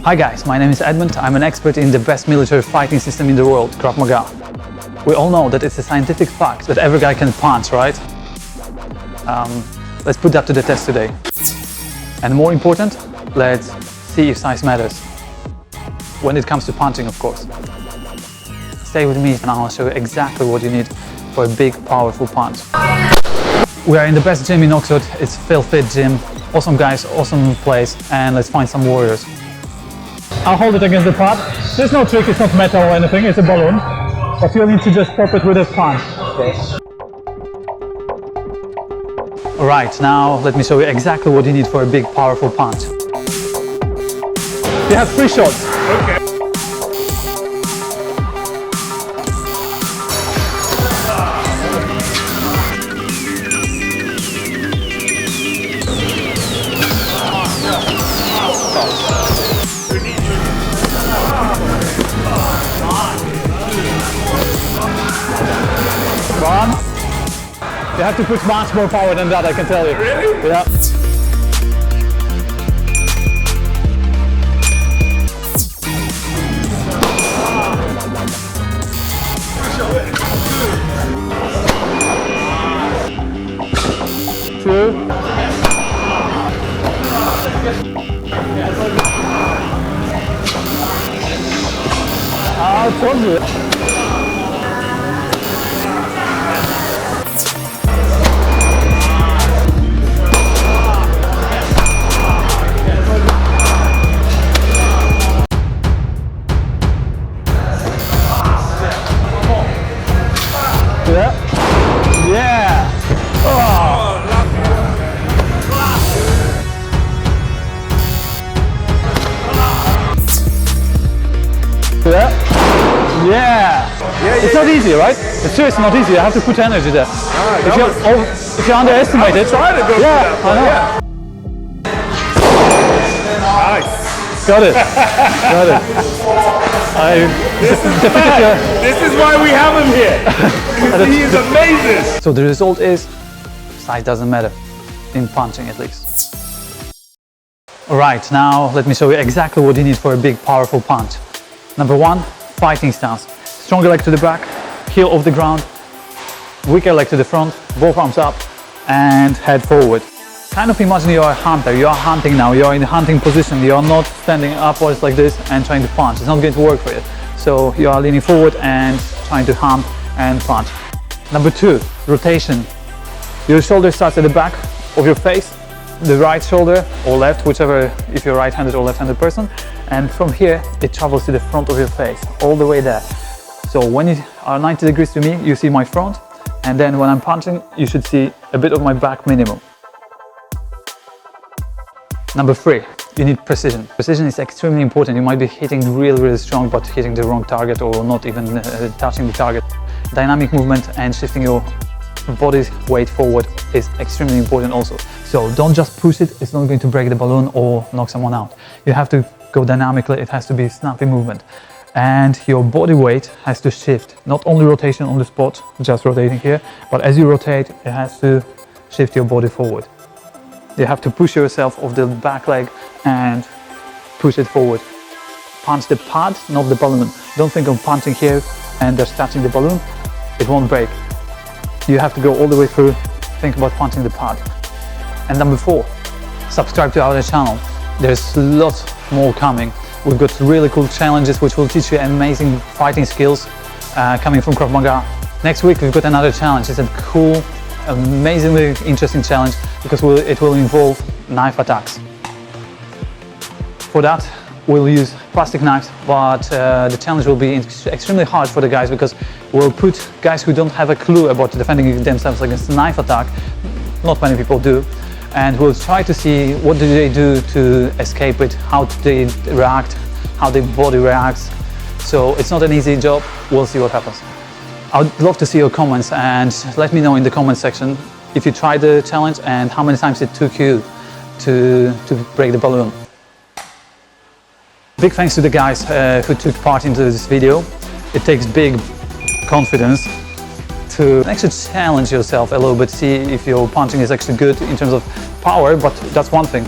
Hi guys, my name is Edmund. I'm an expert in the best military fighting system in the world, Krav Maga. We all know that it's a scientific fact that every guy can punch, right? Let's put that to the test today. And more important, let's see if size matters. When it comes to punching, of course. Stay with me and I'll show you exactly what you need for a big, powerful punch. We are in the best gym in Oxford. It's Phil Fit Gym. Awesome guys, awesome place, and let's find some warriors. I'll hold it against the pad. There's no trick, it's not metal or anything, it's a balloon. But you'll need to just pop it with a punch. Okay. Alright, now let me show you exactly what you need for a big, powerful punch. You have 3 shots. Okay. One. You have to put much more power than that, I can tell you. Really? Yeah. Two. I told you. Yeah. Yeah. Oh. Yeah. Yeah. It's not easy, right? It's seriously not easy. You have to put energy there. If you underestimate it. Trying to go yeah, for that, I know. Yeah. Nice. Got it. Got it. This is why we have him here. He is amazing. So the result is, size doesn't matter, in punching at least. Alright, now let me show you exactly what you need for a big, powerful punch. Number 1, fighting stance. Stronger leg to the back, heel off the ground, weaker leg to the front, both arms up, and head forward. Kind of imagine you are a hunter, you are hunting now, you are in the hunting position, you are not standing upwards like this and trying to punch. It's not going to work for you. So you are leaning forward and trying to hunt and punch. Number 2, rotation. Your shoulder starts at the back of your face, the right shoulder or left, whichever, if you're right-handed or left-handed person. And from here, it travels to the front of your face, all the way there. So when you are 90 degrees to me, you see my front. And then when I'm punching, you should see a bit of my back minimum. Number 3, you need precision. Precision is extremely important. You might be hitting really strong, but hitting the wrong target or not even touching the target. Dynamic movement and shifting your body's weight forward is extremely important also. So don't just push it, it's not going to break the balloon or knock someone out. You have to go dynamically, it has to be snappy movement. And your body weight has to shift, not only rotation on the spot, just rotating here, but as you rotate, it has to shift your body forward. You have to push yourself off the back leg and push it forward. Punch the pad, not the balloon. Don't think of punching here and just touching the balloon. It won't break. You have to go all the way through. Think about punching the pad. And number 4, subscribe to our channel. There's lots more coming. We've got really cool challenges which will teach you amazing fighting skills coming from Krav Maga. Next week we've got another challenge. It's a cool, amazingly interesting challenge because it will involve knife attacks. For that we'll use plastic knives, but the challenge will be extremely hard for the guys because we'll put guys who don't have a clue about defending themselves against a knife attack. Not many people do. And we'll try to see what do they do to escape it, how do they react, how their body reacts. So it's not an easy job. We'll see what happens. I'd love to see your comments and let me know in the comment section if you tried the challenge and how many times it took you to break the balloon. Big thanks to the guys who took part into this video. It takes big confidence to actually challenge yourself a little bit, see if your punching is actually good in terms of power, but that's one thing,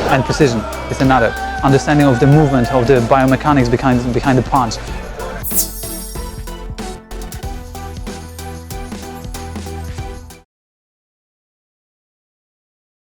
and precision is another. understanding of the movement, of the biomechanics behind the punch.